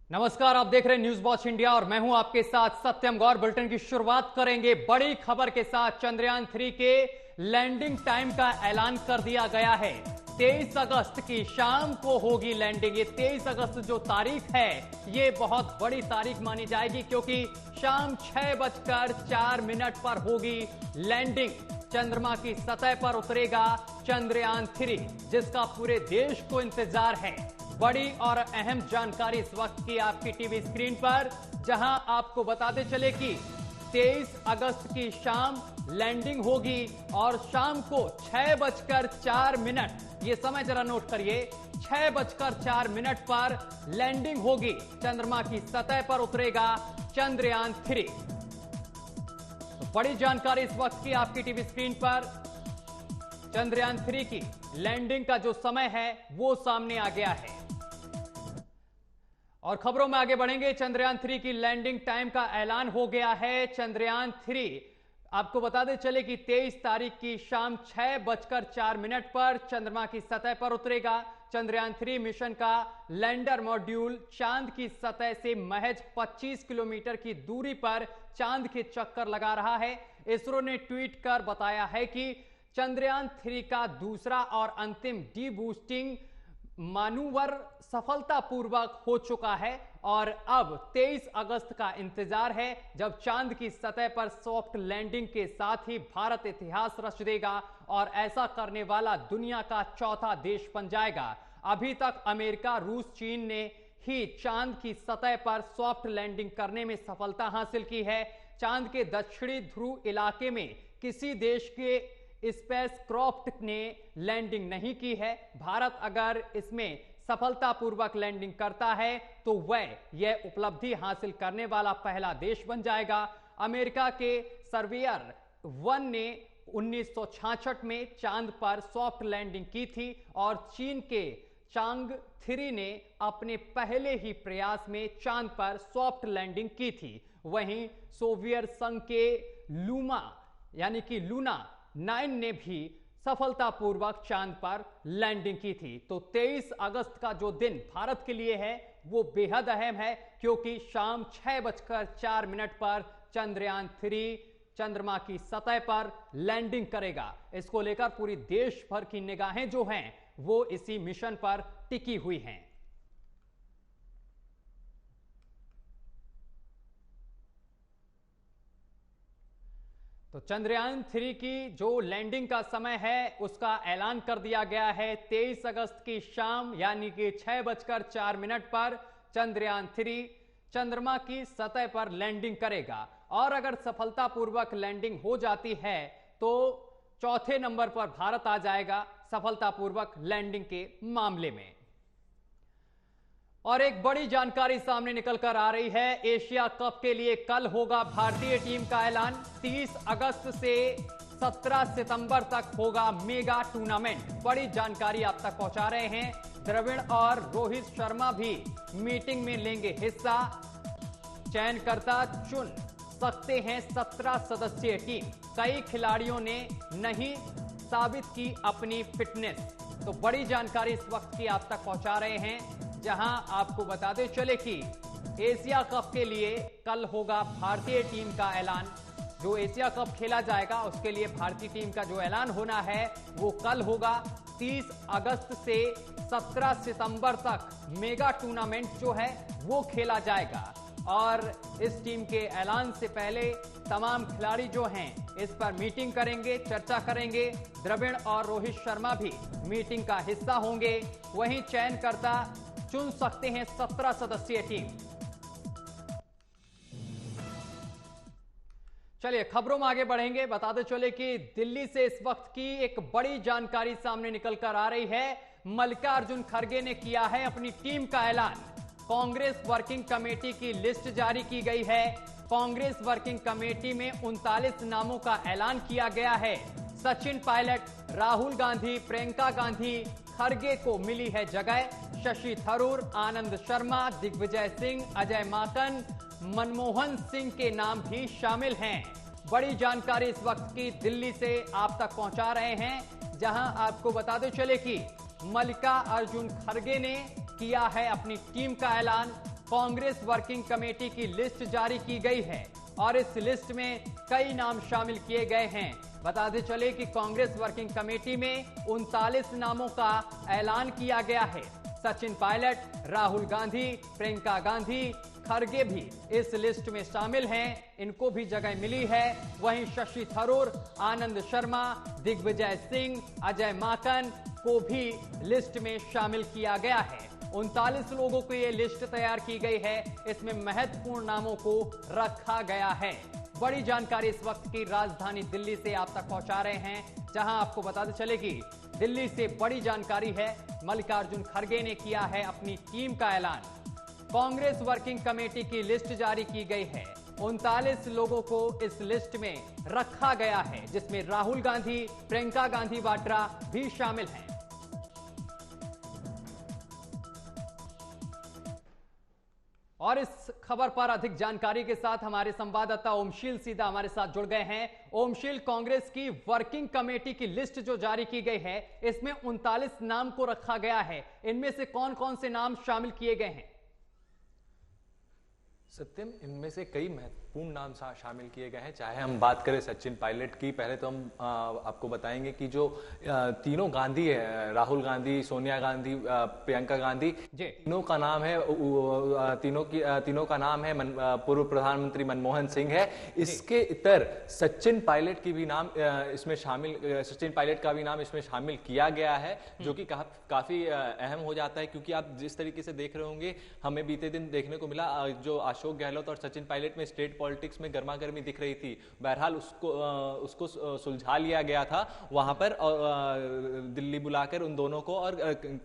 नमस्कार, आप देख रहे हैं न्यूज वॉच इंडिया और मैं हूं आपके साथ सत्यम गौर। बुलेटिन की शुरुआत करेंगे बड़ी खबर के साथ। चंद्रयान 3 के लैंडिंग टाइम का ऐलान कर दिया गया है। 23 अगस्त की शाम को होगी लैंडिंग। ये 23 अगस्त जो तारीख है ये बहुत बड़ी तारीख मानी जाएगी क्योंकि शाम 6:04 पर होगी लैंडिंग। चंद्रमा की सतह पर उतरेगा चंद्रयान 3 जिसका पूरे देश को इंतजार है। बड़ी और अहम जानकारी इस वक्त की आपकी टीवी स्क्रीन पर, जहां आपको बताते चले कि 23 अगस्त की शाम लैंडिंग होगी और शाम को 6:04, ये समय जरा नोट करिए, 6:04 पर लैंडिंग होगी। चंद्रमा की सतह पर उतरेगा चंद्रयान 3। तो बड़ी जानकारी इस वक्त की आपकी टीवी स्क्रीन पर। चंद्रयान 3 की लैंडिंग का जो समय है वो सामने आ गया है और खबरों में आगे बढ़ेंगे। चंद्रयान 3 की लैंडिंग टाइम का ऐलान हो गया है। चंद्रयान 3 आपको बताते चले कि 23 तारीख की शाम 6:04 पर चंद्रमा की सतह पर उतरेगा। चंद्रयान 3 मिशन का लैंडर मॉड्यूल चांद की सतह से महज 25 किलोमीटर की दूरी पर चांद के चक्कर लगा रहा है। इसरो ने ट्वीट कर बताया है कि चंद्रयान 3 का दूसरा और अंतिम डी बूस्टिंग मानूवर सफलतापूर्वक हो चुका है और अब 23 अगस्त का इंतजार है जब चांद की सतह पर सॉफ्ट लैंडिंग के साथ ही भारत इतिहास रच देगा और ऐसा करने वाला दुनिया का चौथा देश बन जाएगा। अभी तक अमेरिका, रूस, चीन ने ही चांद की सतह पर सॉफ्ट लैंडिंग करने में सफलता हासिल की है। चांद के दक्षिणी ध्रुव इलाके में किसी देश के स्पेसक्राफ्ट ने लैंडिंग नहीं की है। भारत अगर इसमें सफलतापूर्वक लैंडिंग करता है तो वह यह उपलब्धि हासिल करने वाला पहला देश बन जाएगा। अमेरिका के सर्वेयर 1 ने 1966 में चांद पर सॉफ्ट लैंडिंग की थी और चीन के चांग 3 ने अपने पहले ही प्रयास में चांद पर सॉफ्ट लैंडिंग की थी। वहीं सोवियत संघ के लूना 9 ने भी सफलतापूर्वक चांद पर लैंडिंग की थी। तो 23 अगस्त का जो दिन भारत के लिए है वो बेहद अहम है क्योंकि शाम 6:04 पर चंद्रयान 3 चंद्रमा की सतह पर लैंडिंग करेगा। इसको लेकर पूरी देश भर की निगाहें जो हैं वो इसी मिशन पर टिकी हुई हैं। तो चंद्रयान 3 की जो लैंडिंग का समय है उसका ऐलान कर दिया गया है। 23 अगस्त की शाम यानी कि 6:04 पर चंद्रयान 3 चंद्रमा की सतह पर लैंडिंग करेगा और अगर सफलतापूर्वक लैंडिंग हो जाती है तो चौथे नंबर पर भारत आ जाएगा सफलतापूर्वक लैंडिंग के मामले में। और एक बड़ी जानकारी सामने निकलकर आ रही है। एशिया कप के लिए कल होगा भारतीय टीम का ऐलान। 30 अगस्त से 17 सितंबर तक होगा मेगा टूर्नामेंट। बड़ी जानकारी आप तक पहुंचा रहे हैं। द्रविड़ और रोहित शर्मा भी मीटिंग में लेंगे हिस्सा। चयनकर्ता चुन सकते हैं 17 सदस्यीय टीम। कई खिलाड़ियों ने नहीं साबित की अपनी फिटनेस। तो बड़ी जानकारी इस वक्त की आप तक पहुंचा रहे हैं, जहां आपको बताते चले कि एशिया कप के लिए कल होगा भारतीय टीम का ऐलान। जो एशिया कप खेला जाएगा उसके लिए भारतीय टीम का जो ऐलान होना है वो कल होगा। 30 अगस्त से 17 सितंबर तक मेगा टूर्नामेंट जो है वो खेला जाएगा और इस टीम के ऐलान से पहले तमाम खिलाड़ी जो हैं इस पर मीटिंग करेंगे, चर्चा करेंगे। द्रविड़ और रोहित शर्मा भी मीटिंग का हिस्सा होंगे। वहीं चयनकर्ता चुन सकते हैं 17 सदस्यीय टीम। चलिए खबरों में आगे बढ़ेंगे। बताते चले कि दिल्ली से इस वक्त की एक बड़ी जानकारी सामने निकलकर आ रही है। मल्लिकार्जुन खड़गे ने किया है अपनी टीम का ऐलान। कांग्रेस वर्किंग कमेटी की लिस्ट जारी की गई है। कांग्रेस वर्किंग कमेटी में 39 नामों का ऐलान किया गया है। सचिन पायलट, राहुल गांधी, प्रियंका गांधी, खड़गे को मिली है जगह। शशि थरूर, आनंद शर्मा, दिग्विजय सिंह, अजय माकन, मनमोहन सिंह के नाम भी शामिल हैं। बड़ी जानकारी इस वक्त की दिल्ली से आप तक पहुंचा रहे हैं, जहां आपको बताते चले कि मल्लिकार्जुन खड़गे ने किया है अपनी टीम का ऐलान। कांग्रेस वर्किंग कमेटी की लिस्ट जारी की गई है और इस लिस्ट में कई नाम शामिल किए गए हैं। बताते चले कि कांग्रेस वर्किंग कमेटी में 39 नामों का ऐलान किया गया है। सचिन पायलट, राहुल गांधी, प्रियंका गांधी, खरगे भी इस लिस्ट में शामिल हैं, इनको भी जगह मिली है। वहीं शशि थरूर, आनंद शर्मा, दिग्विजय सिंह, अजय माकन को भी लिस्ट में शामिल किया गया है। 39 लोगों की ये लिस्ट तैयार की गई है, इसमें महत्वपूर्ण नामों को रखा गया है। बड़ी जानकारी इस वक्त की राजधानी दिल्ली से आप तक पहुंचा रहे हैं, जहां आपको बताते चले कि दिल्ली से बड़ी जानकारी है। मल्लिकार्जुन खड़गे ने किया है अपनी टीम का ऐलान। कांग्रेस वर्किंग कमेटी की लिस्ट जारी की गई है। 39 लोगों को इस लिस्ट में रखा गया है, जिसमें राहुल गांधी, प्रियंका गांधी वाड्रा भी शामिल हैं। और इस खबर पर अधिक जानकारी के साथ हमारे संवाददाता ओमशील सीधा हमारे साथ जुड़ गए हैं। ओमशील, कांग्रेस की वर्किंग कमेटी की लिस्ट जो जारी की गई है, इसमें 39 नाम को रखा गया है। इनमें से कौन कौन से नाम शामिल किए गए हैं? सत्यम, इनमें से कई महत्वपूर्ण नाम शामिल किए गए हैं। चाहे हम बात करें सचिन पायलट की, पहले तो हम आपको बताएंगे कि जो तीनों गांधी है, राहुल गांधी, सोनिया गांधी, प्रियंका गांधी, तीनों का नाम है, तीनों का नाम है पूर्व प्रधानमंत्री मनमोहन सिंह है। इसके इतर सचिन पायलट की भी नाम इसमें शामिल सचिन पायलट का भी नाम इसमें शामिल किया गया है, जो कि काफी अहम हो जाता है, क्योंकि आप जिस तरीके से देख रहे होंगे, हमें बीते दिन देखने को मिला जो अशोक गहलोत और सचिन पायलट में स्टेट पॉलिटिक्स में गर्मा गर्मी दिख रही थी। बहरहाल उसको सुलझा लिया गया था वहां पर, दिल्ली बुलाकर उन दोनों को और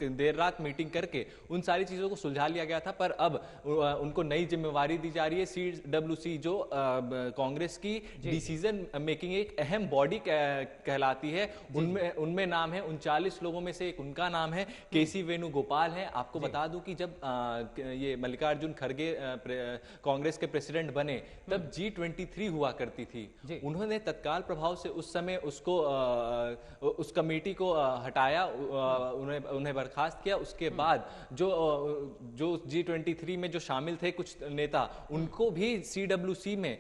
देर रात मीटिंग करके उन सारी चीजों को सुलझा लिया गया था। पर अब उनको नई जिम्मेवारी दी जा रही है। CWC जो कांग्रेस की डिसीजन मेकिंग एक अहम बॉडी कहलाती है, उनमें नाम है 39 लोगों में से एक उनका नाम है KC वेणुगोपाल है। आपको बता दूं कि जब ये मल्लिकार्जुन खड़गे कांग्रेस के प्रेसिडेंट बने, तब G23 हुआ करती थी। उन्होंने तत्काल प्रभाव से उस समय उस कमेटी को हटाया, उन्हें बर्खास्त किया। उसके बाद जो G23 में जो शामिल थे कुछ नेता, उनको भी CWC में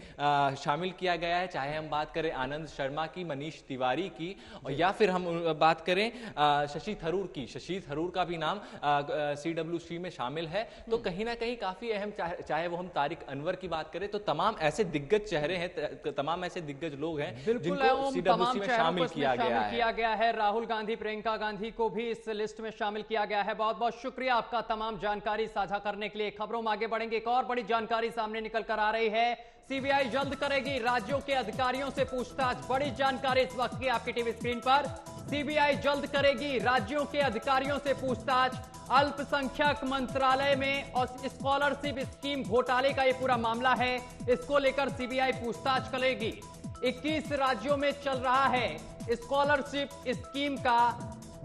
शामिल किया गया है। चाहे हम बात करें आनंद शर्मा की, मनीष तिवारी की, या फिर हम बात करें शशि थरूर की। शशि थरूर का भी नाम CWC में शामिल है। तो कहीं ना कहीं काफी अहम, चाहे वो हम तारिक अनवर की बात करें, तो तमाम ऐसे दिग्गज चेहरे हैं, तमाम ऐसे दिग्गज लोग हैं जिनको CWC में शामिल किया गया है। राहुल गांधी, प्रियंका गांधी को भी इस लिस्ट में शामिल किया गया है। बहुत बहुत शुक्रिया आपका तमाम जानकारी साझा करने के लिए। खबरों में आगे बढ़ेंगे, एक और बड़ी जानकारी सामने निकल कर आ रही है। CBI जल्द करेगी राज्यों के अधिकारियों से पूछताछ। बड़ी जानकारी इस वक्त की आपकी टीवी स्क्रीन पर। CBI जल्द करेगी राज्यों के अधिकारियों से पूछताछ। अल्पसंख्यक मंत्रालय में और स्कॉलरशिप स्कीम घोटाले का ये पूरा मामला है, इसको लेकर CBI पूछताछ करेगी। 21 राज्यों में चल रहा है स्कॉलरशिप स्कीम का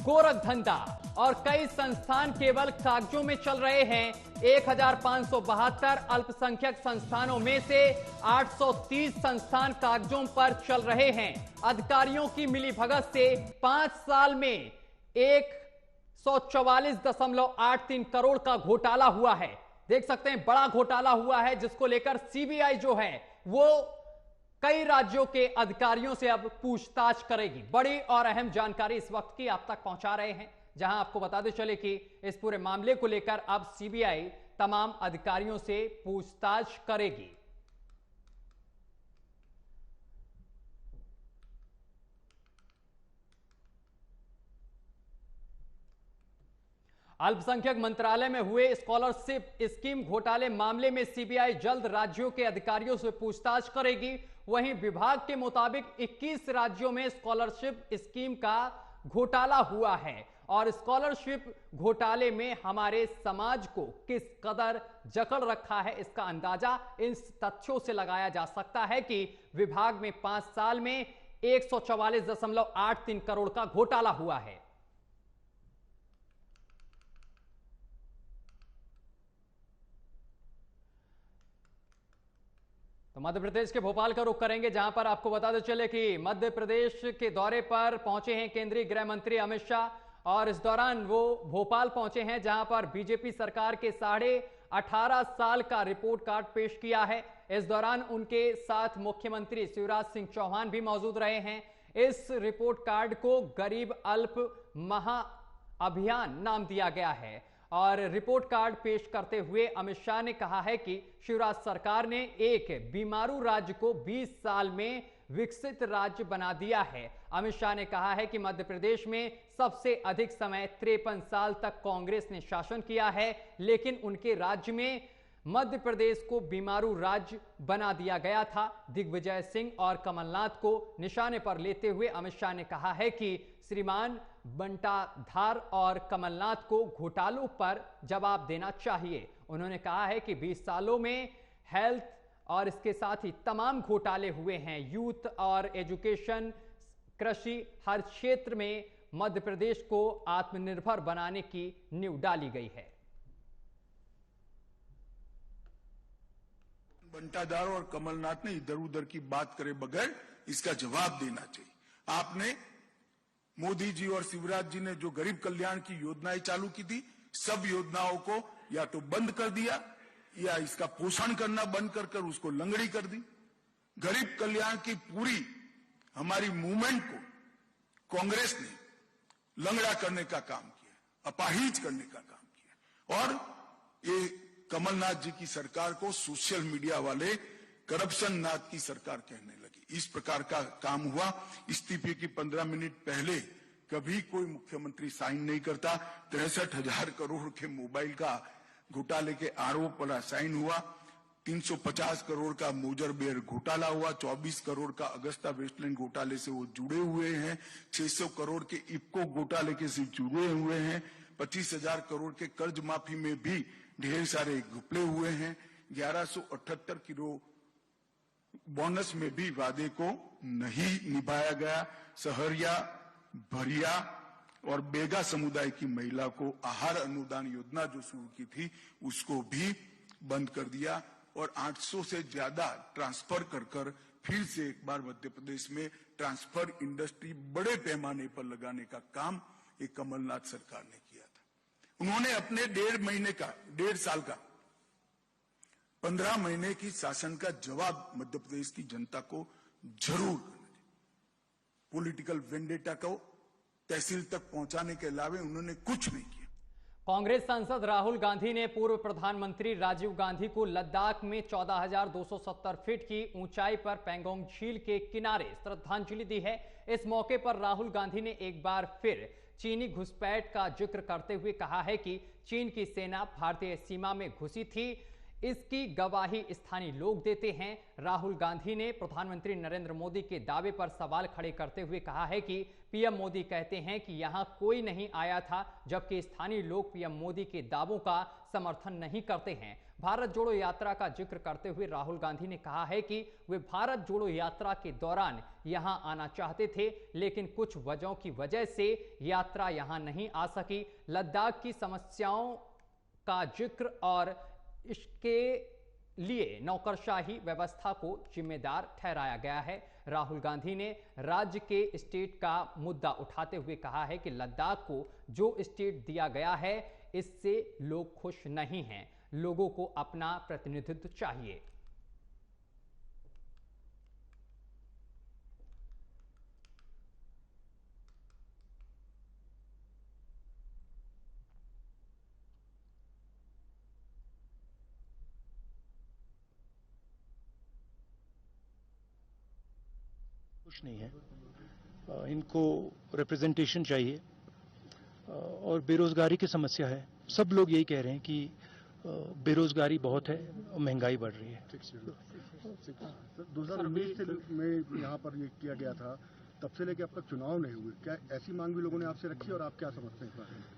गोरख धंधा और कई संस्थान केवल कागजों में चल रहे हैं। 1572 अल्पसंख्यक संस्थानों में से 830 संस्थान कागजों पर चल रहे हैं। अधिकारियों की मिलीभगत से 5 साल में 144.83 करोड़ का घोटाला हुआ है। देख सकते हैं, बड़ा घोटाला हुआ है, जिसको लेकर CBI जो है वो कई राज्यों के अधिकारियों से अब पूछताछ करेगी। बड़ी और अहम जानकारी इस वक्त की आप तक पहुंचा रहे हैं, जहां आपको बताते चले कि इस पूरे मामले को लेकर अब CBI तमाम अधिकारियों से पूछताछ करेगी। अल्पसंख्यक मंत्रालय में हुए स्कॉलरशिप स्कीम घोटाले मामले में CBI जल्द राज्यों के अधिकारियों से पूछताछ करेगी। वहीं विभाग के मुताबिक 21 राज्यों में स्कॉलरशिप स्कीम का घोटाला हुआ है और स्कॉलरशिप घोटाले में हमारे समाज को किस कदर जकड़ रखा है, इसका अंदाजा इन तथ्यों से लगाया जा सकता है कि विभाग में 5 साल में 144.83 करोड़ का घोटाला हुआ है। तो मध्य प्रदेश के भोपाल का रुख करेंगे, जहां पर आपको बताते चले कि मध्य प्रदेश के दौरे पर पहुंचे हैं केंद्रीय गृह मंत्री अमित शाह और इस दौरान वो भोपाल पहुंचे हैं, जहां पर बीजेपी सरकार के 18 साल का रिपोर्ट कार्ड पेश किया है। इस दौरान उनके साथ मुख्यमंत्री शिवराज सिंह चौहान भी मौजूद रहे हैं। इस रिपोर्ट कार्ड को गरीब अल्प महा अभियान नाम दिया गया है और रिपोर्ट कार्ड पेश करते हुए अमित शाह ने कहा है कि शिवराज सरकार ने एक बीमारू राज्य को 20 साल में विकसित राज्य बना दिया है। अमित शाह ने कहा है कि मध्य प्रदेश में सबसे अधिक समय 53 साल तक कांग्रेस ने शासन किया है, लेकिन उनके राज्य में मध्य प्रदेश को बीमारू राज्य बना दिया गया था। दिग्विजय सिंह और कमलनाथ को निशाने पर लेते हुए अमित शाह ने कहा है कि श्रीमान बंटाधार और कमलनाथ को घोटालों पर जवाब देना चाहिए। उन्होंने कहा है कि 20 सालों में हेल्थ और इसके साथ ही तमाम घोटाले हुए हैं। यूथ और एजुकेशन, कृषि, हर क्षेत्र में मध्य प्रदेश को आत्मनिर्भर बनाने की नींव डाली गई है। बंटाधार और कमलनाथ ने इधर उधर की बात करे बगैर इसका जवाब देना चाहिए। आपने मोदी जी और शिवराज जी ने जो गरीब कल्याण की योजनाएं चालू की थी, सब योजनाओं को या तो बंद कर दिया या इसका पोषण करना बंद कर उसको लंगड़ी कर दी। गरीब कल्याण की पूरी हमारी मूवमेंट को कांग्रेस ने लंगड़ा करने का काम किया, अपाहिज करने का काम किया। और ये कमलनाथ जी की सरकार को सोशल मीडिया वाले करप्शन नाथ की सरकार कहने लगी। इस प्रकार का काम हुआ। इस्तीफे की 15 मिनट पहले कभी कोई मुख्यमंत्री साइन नहीं करता। 63,000 करोड़ के मोबाइल का घोटाले के आरोप पर साइन हुआ। 350 करोड़ का मोजरबेर घोटाला हुआ। 24 करोड़ का अगस्ता वेस्टलैंड घोटाले से वो जुड़े हुए हैं। 600 करोड़ के इफ्को घोटाले के से जुड़े हुए हैं। 25,000 करोड़ के कर्ज माफी में भी ढेर सारे घपले हुए हैं। 1178 किलो बोनस में भी वादे को नहीं निभाया गया। सहरिया, भरिया और बेगा समुदाय की महिला को आहार अनुदान योजना जो शुरू की थी उसको भी बंद कर दिया और 800 से ज्यादा ट्रांसफर कर फिर से एक बार मध्य प्रदेश में ट्रांसफर इंडस्ट्री बड़े पैमाने पर लगाने का काम एक कमलनाथ सरकार ने किया था। उन्होंने अपने 1.5 साल का 15 महीने की शासन का जवाब मध्य प्रदेश की जनता को जरूर करना चाहिए। पॉलिटिकल वेंडेटा को तहसील तक पहुंचाने के अलावा उन्होंने कुछ नहीं किया। कांग्रेस सांसद राहुल गांधी ने पूर्व प्रधानमंत्री राजीव गांधी को लद्दाख में 14,270 फीट की ऊंचाई पर पैंगोंग झील के किनारे श्रद्धांजलि दी है। इस मौके पर राहुल गांधी ने एक बार फिर चीनी घुसपैठ का जिक्र करते हुए कहा है कि चीन की सेना भारतीय सीमा में घुसी थी, इसकी गवाही स्थानीय लोग देते हैं। राहुल गांधी ने प्रधानमंत्री नरेंद्र मोदी के दावे पर सवाल खड़े करते हुए कहा है कि पीएम मोदी कहते हैं कि यहां कोई नहीं आया था, जबकि स्थानीय लोग पीएम मोदी के दावों का समर्थन नहीं करते हैं। भारत जोड़ो यात्रा का जिक्र करते हुए राहुल गांधी ने कहा है कि वे भारत जोड़ो यात्रा के दौरान यहां आना चाहते थे, लेकिन कुछ वजहों की वजह से यात्रा यहां नहीं आ सकी। लद्दाख की समस्याओं का जिक्र और इसके लिए नौकरशाही व्यवस्था को जिम्मेदार ठहराया गया है। राहुल गांधी ने राज्य के स्टेट का मुद्दा उठाते हुए कहा है कि लद्दाख को जो स्टेट दिया गया है इससे लोग खुश नहीं हैं, लोगों को अपना प्रतिनिधित्व चाहिए। कुछ नहीं है, इनको रिप्रेजेंटेशन चाहिए और बेरोजगारी की समस्या है। सब लोग यही कह रहे हैं कि बेरोजगारी बहुत है और महंगाई बढ़ रही है। 2019 में यहाँ पर ये किया गया था, तब से लेकर अब तक चुनाव नहीं हुए। क्या ऐसी मांग भी लोगों ने आपसे रखी और आप क्या समझते हैं?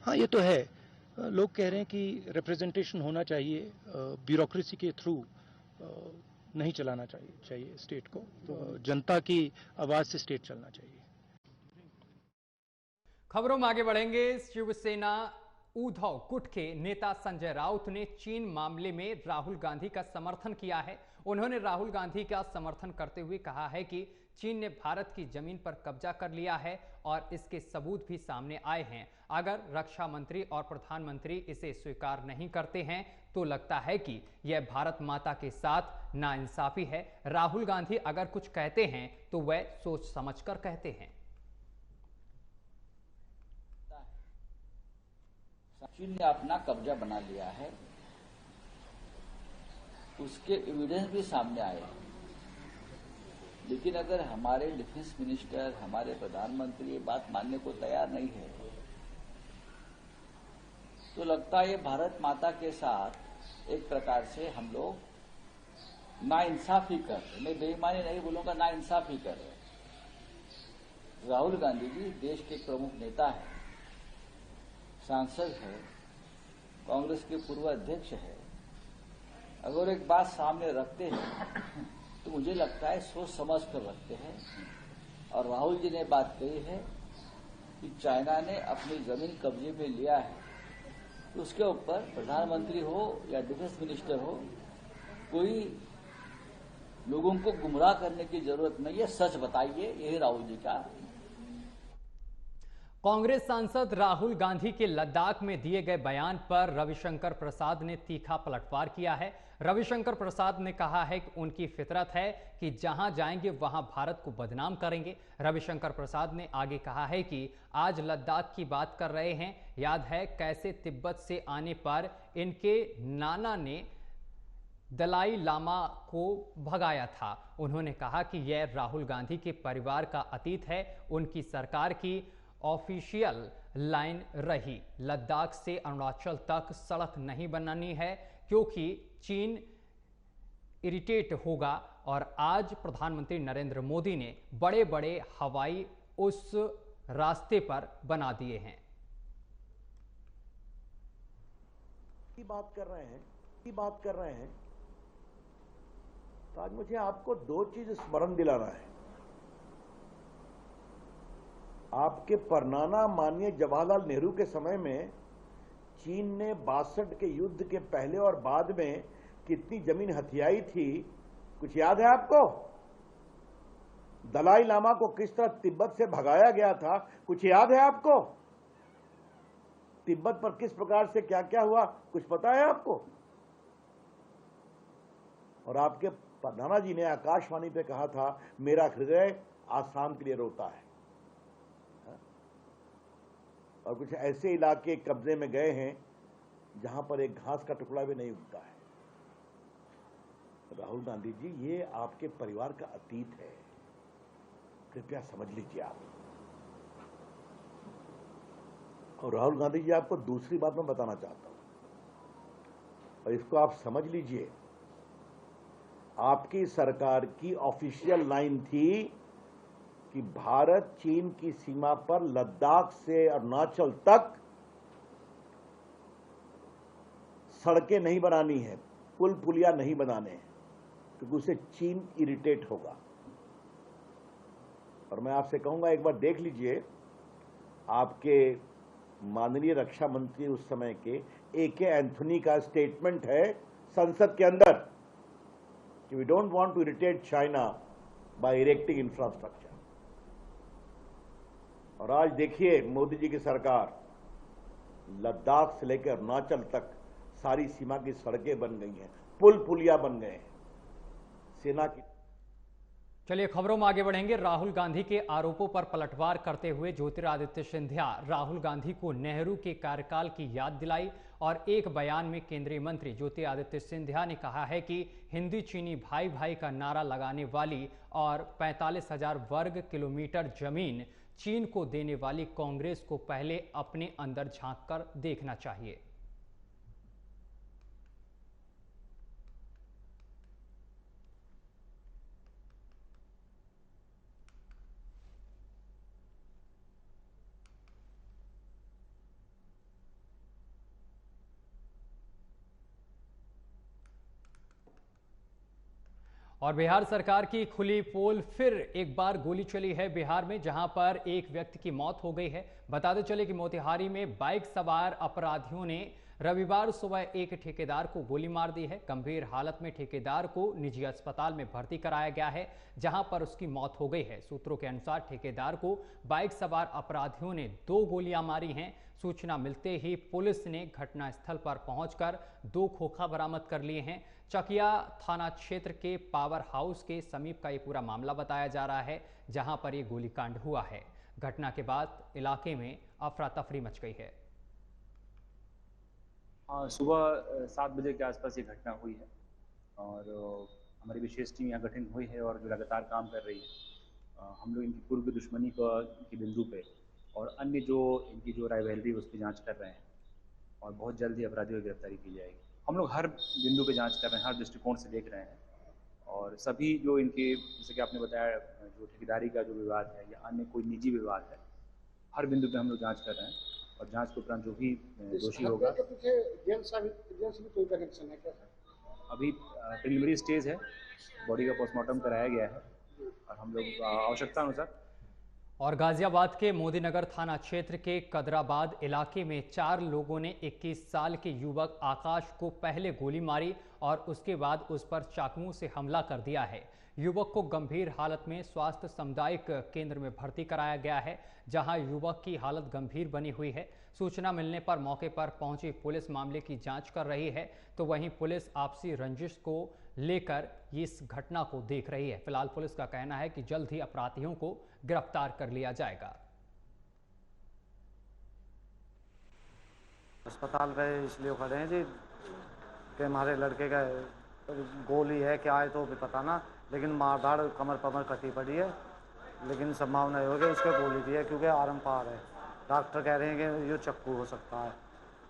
हाँ, ये तो है। लोग कह रहे हैं कि रिप्रेजेंटेशन होना चाहिए, ब्यूरोक्रेसी के थ्रू नहीं चलाना चाहिए स्टेट को, तो जनता की आवाज से स्टेट चलना चाहिए। खबरों में आगे बढ़ेंगे। शिवसेना उद्धव गुट के नेता संजय राउत ने चीन मामले में राहुल गांधी का समर्थन किया है। उन्होंने राहुल गांधी का समर्थन करते हुए कहा है कि चीन ने भारत की जमीन पर कब्जा कर लिया है और इसके सबूत भी सामने आए हैं। अगर रक्षा मंत्री और प्रधानमंत्री इसे स्वीकार नहीं करते हैं तो लगता है कि यह भारत माता के साथ नाइंसाफी है। राहुल गांधी अगर कुछ कहते हैं तो वह सोच समझकर कहते हैं। चीन ने अपना कब्जा बना लिया है, उसके एविडेंस भी सामने आए। लेकिन अगर हमारे डिफेंस मिनिस्टर, हमारे प्रधानमंत्री ये बात मानने को तैयार नहीं है, तो लगता है ये भारत माता के साथ एक प्रकार से हम लोग नाइंसाफी कर रहे। मैं बेईमानी नहीं बोलूंगा, नाइंसाफी कर रहे। राहुल गांधी जी देश के प्रमुख नेता हैं, सांसद है, कांग्रेस के पूर्व अध्यक्ष है। अगर एक बात सामने रखते हैं तो मुझे लगता है सोच समझ कर रखते हैं। और राहुल जी ने बात कही है कि चाइना ने अपनी जमीन कब्जे पे लिया है, तो उसके ऊपर प्रधानमंत्री हो या डिफेंस मिनिस्टर हो, कोई लोगों को गुमराह करने की जरूरत नहीं है, सच बताइए। यही राहुल जी का। कांग्रेस सांसद राहुल गांधी के लद्दाख में दिए गए बयान पर रविशंकर प्रसाद ने तीखा पलटवार किया है। रविशंकर प्रसाद ने कहा है कि उनकी फितरत है कि जहां जाएंगे वहां भारत को बदनाम करेंगे। रविशंकर प्रसाद ने आगे कहा है कि आज लद्दाख की बात कर रहे हैं, याद है कैसे तिब्बत से आने पर इनके नाना ने दलाई लामा को भगाया था। उन्होंने कहा कि यह राहुल गांधी के परिवार का अतीत है, उनकी सरकार की ऑफिशियल लाइन रही। लद्दाख से अरुणाचल तक सड़क नहीं बनानी है क्योंकि चीन इरिटेट होगा। और आज प्रधानमंत्री नरेंद्र मोदी ने बड़े बड़े हवाई उस रास्ते पर बना दिए हैं। बात कर रहे हैं तो आज मुझे आपको दो चीज स्मरण दिलाना है। आपके परनाना माननीय जवाहरलाल नेहरू के समय में चीन ने 62 के युद्ध के पहले और बाद में कितनी जमीन हथियाई थी, कुछ याद है आपको? दलाई लामा को किस तरह तिब्बत से भगाया गया था, कुछ याद है आपको? तिब्बत पर किस प्रकार से क्या क्या हुआ, कुछ पता है आपको? और आपके प्रधाना जी ने आकाशवाणी पे कहा था, मेरा हृदय आसाम के लिए रोता है। और कुछ ऐसे इलाके कब्जे में गए हैं जहां पर एक घास का टुकड़ा भी नहीं उगता है। राहुल गांधी जी, ये आपके परिवार का अतीत है, कृपया समझ लीजिए आप। और राहुल गांधी जी, आपको दूसरी बात मैं बताना चाहता हूं और इसको आप समझ लीजिए। आपकी सरकार की ऑफिशियल लाइन थी कि भारत चीन की सीमा पर लद्दाख से अरुणाचल तक सड़कें नहीं बनानी है, पुल पुलिया नहीं बनाने हैं, क्योंकि उससे चीन इरिटेट होगा। और मैं आपसे कहूंगा, एक बार देख लीजिए, आपके माननीय रक्षा मंत्री उस समय के AK एंथोनी का स्टेटमेंट है संसद के अंदर कि we don't want to irritate China by erecting infrastructure. और आज देखिए, मोदी जी की सरकार लद्दाख से लेकर अरुणाचल तक सारी सीमा की सड़कें बन गई हैं, पुल पुलिया बन गए हैं। सेना की चलिए खबरों में आगे बढ़ेंगे। राहुल गांधी के आरोपों पर पलटवार करते हुए ज्योतिरादित्य सिंधिया राहुल गांधी को नेहरू के कार्यकाल की याद दिलाई। और एक बयान में केंद्रीय मंत्री ज्योतिरादित्य सिंधिया ने कहा है कि हिंदी चीनी भाई भाई का नारा लगाने वाली और 45,000 वर्ग किलोमीटर जमीन चीन को देने वाली कांग्रेस को पहले अपने अंदर झांक कर देखना चाहिए। और बिहार सरकार की खुली पोल, फिर एक बार गोली चली है बिहार में, जहां पर एक व्यक्ति की मौत हो गई है। बताते चले कि मोतिहारी में बाइक सवार अपराधियों ने रविवार सुबह एक ठेकेदार को गोली मार दी है। गंभीर हालत में ठेकेदार को निजी अस्पताल में भर्ती कराया गया है, जहां पर उसकी मौत हो गई है। सूत्रों के अनुसार ठेकेदार को बाइक सवार अपराधियों ने 2 गोलियां मारी हैं। सूचना मिलते ही पुलिस ने घटनास्थल पर पहुंचकर 2 खोखा बरामद कर लिए हैं। चकिया थाना क्षेत्र के पावर हाउस के समीप का ये पूरा मामला बताया जा रहा है, जहां पर ये गोलीकांड हुआ है। घटना के बाद इलाके में अफरा तफरी मच गई है। सुबह 7 बजे के आसपास ये घटना हुई है और हमारी विशेष टीम यहाँ गठन हुई है और जो लगातार काम कर रही है। हम लोग इनकी पूर्व दुश्मनी की बिंदु पे और अन्य जो इनकी जो राइवलरी उसकी जांच कर रहे हैं और बहुत जल्द ही अपराधियों की गिरफ्तारी की जाएगी। हम लोग हर बिंदु पे जांच कर रहे हैं, हर दृष्टिकोण से देख रहे हैं और सभी जो इनके, जैसे कि आपने बताया, जो ठेकेदारी का जो विवाद है या अन्य कोई निजी विवाद है, हर बिंदु पे हम लोग जांच कर रहे हैं और जांच के उपरांत जो भी दोषी होगा। कोई कनेक्शन है क्या? अभी प्रिलिमिनरी स्टेज है, बॉडी का पोस्टमार्टम कराया गया है और हम लोग आवश्यकता अनुसार। और गाजियाबाद के मोदीनगर थाना क्षेत्र के कदराबाद इलाके में 4 लोगों ने 21 साल के युवक आकाश को पहले गोली मारी और उसके बाद उस पर चाकुओं से हमला कर दिया है। युवक को गंभीर हालत में स्वास्थ्य सामुदायिक केंद्र में भर्ती कराया गया है, जहां युवक की हालत गंभीर बनी हुई है। सूचना मिलने पर मौके पर पहुंची पुलिस मामले की जांच कर रही है, तो वहीं पुलिस आपसी रंजिश को लेकर इस घटना को देख रही है। फिलहाल पुलिस का कहना है कि जल्द ही अपराधियों को गिरफ्तार कर लिया जाएगा। अस्पताल पे इसलिए खड़े हैं जी कि हमारे लड़के का गोली है क्या है तो भी पता ना, लेकिन मारधाड़ कमर पमर कटी पड़ी है, लेकिन संभावना हो गई उसके गोली भी है क्योंकि आरम पार है। डॉक्टर कह रहे हैं कि ये चक्कू हो सकता है,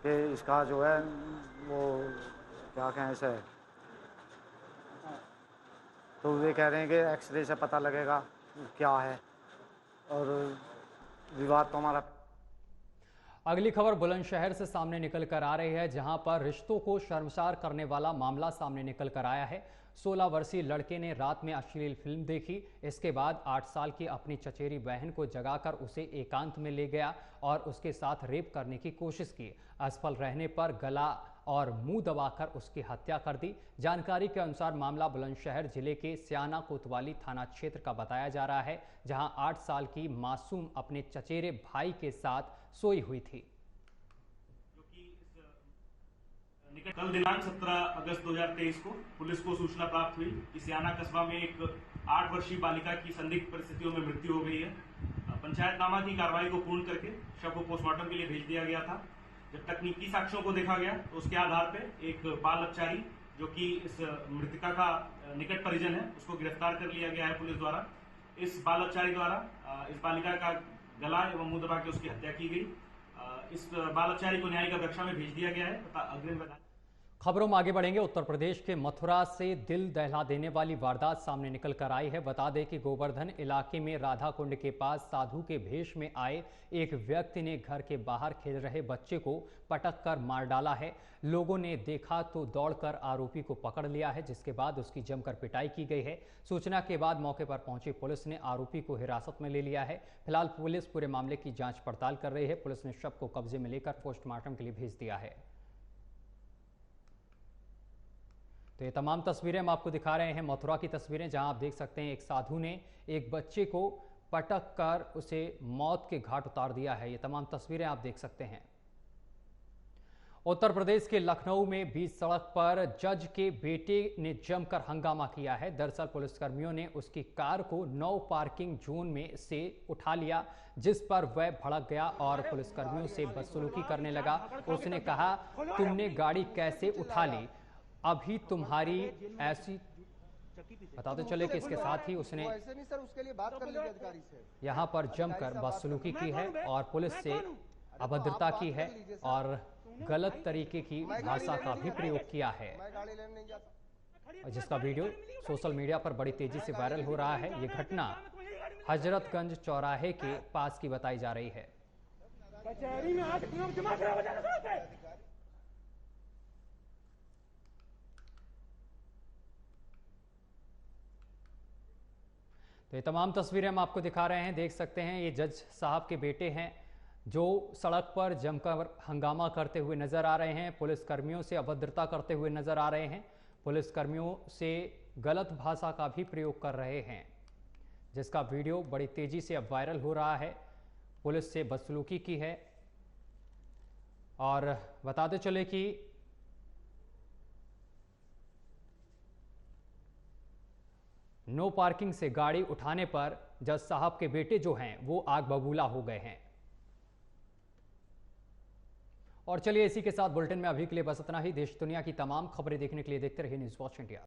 कि इसका जो है वो क्या कहें इसे, तो वे कह रहे हैं कि एक्सरे से पता लगेगा क्या है। और विवाद तो हमारा। अगली खबर बुलंदशहर से सामने निकल कर आ रही है, जहां पर रिश्तों को शर्मसार करने वाला मामला सामने निकल कर आया है। 16 वर्षीय लड़के ने रात में अश्लील फिल्म देखी। इसके बाद 8 साल की अपनी चचेरी बहन को जगाकर उसे एकांत में ले गया और उसके साथ रेप करने की कोशिश की। असफल रहने पर गला और मुंह दबाकर उसकी हत्या कर दी। जानकारी के अनुसार मामला बुलंदशहर जिले के सियाना कोतवाली थाना क्षेत्र का बताया जा रहा है, जहां 8 साल की मासूम अपने चचेरे भाई के साथ सोई हुई थी। कल दिनांक 17 अगस्त 2023 को पुलिस को सूचना प्राप्त हुई कि सियाना कस्बा में एक 8 वर्षीय बालिका की संदिग्ध परिस्थितियों में मृत्यु हो गई है। पंचायतनामा की कार्रवाई को पूर्ण करके शव को पोस्टमार्टम के लिए भेज दिया गया था। जब तकनीकी साक्ष्यों को देखा गया तो उसके आधार पर एक बाल अपचारी जो कि इस मृतका का निकट परिजन है, उसको गिरफ्तार कर लिया गया है पुलिस द्वारा। इस बाल अपचारी द्वारा इस बालिका का गला एवं मुंह दबा के उसकी हत्या की गई। इस बाल अपचारी को न्यायिक अभिरक्षा में भेज दिया गया है तथा अग्रिम। खबरों में आगे बढ़ेंगे। उत्तर प्रदेश के मथुरा से दिल दहला देने वाली वारदात सामने निकल कर आई है। बता दें कि गोवर्धन इलाके में राधा कुंड के पास साधु के भेष में आए एक व्यक्ति ने घर के बाहर खेल रहे बच्चे को पटक कर मार डाला है। लोगों ने देखा तो दौड़कर आरोपी को पकड़ लिया है, जिसके बाद उसकी जमकर पिटाई की गई है। सूचना के बाद मौके पर पहुंची पुलिस ने आरोपी को हिरासत में ले लिया है। फिलहाल पुलिस पूरे मामले की जांच पड़ताल कर रही है। पुलिस ने शव को कब्जे में लेकर पोस्टमार्टम के लिए भेज दिया है। तो ये तमाम तस्वीरें हम आपको दिखा रहे हैं, मथुरा की तस्वीरें, जहां आप देख सकते हैं एक साधु ने एक बच्चे को पटक कर उसे मौत के घाट उतार दिया है। ये तमाम तस्वीरें आप देख सकते हैं। उत्तर प्रदेश के लखनऊ में बीच सड़क पर जज के बेटे ने जमकर हंगामा किया है। दरअसल पुलिसकर्मियों ने उसकी कार को नो पार्किंग जोन में से उठा लिया, जिस पर वह भड़क गया और पुलिसकर्मियों से बदसलूकी करने लगा। उसने कहा, तुमने गाड़ी कैसे उठा ली, अभी तुम्हारी ऐसी। बताते चले कि इसके साथ ही उसने यहां पर जमकर बदसलूकी की है और पुलिस से अभद्रता की है और गलत तरीके की भाषा का भी प्रयोग किया है, जिसका वीडियो सोशल मीडिया पर बड़ी तेजी से वायरल हो रहा है। ये घटना हजरतगंज चौराहे के पास की बताई जा रही है। तो ये तमाम तस्वीरें हम आपको दिखा रहे हैं, देख सकते हैं। ये जज साहब के बेटे हैं जो सड़क पर जमकर हंगामा करते हुए नजर आ रहे हैं, पुलिसकर्मियों से अभद्रता करते हुए नजर आ रहे हैं, पुलिसकर्मियों से गलत भाषा का भी प्रयोग कर रहे हैं, जिसका वीडियो बड़ी तेजी से अब वायरल हो रहा है। पुलिस से बदसलूकी की है। और बताते चले कि नो पार्किंग से गाड़ी उठाने पर जज साहब के बेटे जो हैं वो आग बबूला हो गए हैं। और चलिए इसी के साथ बुलेटिन में अभी के लिए बस इतना ही। देश दुनिया की तमाम खबरें देखने के लिए देखते रहिए न्यूज़ वॉच इंडिया।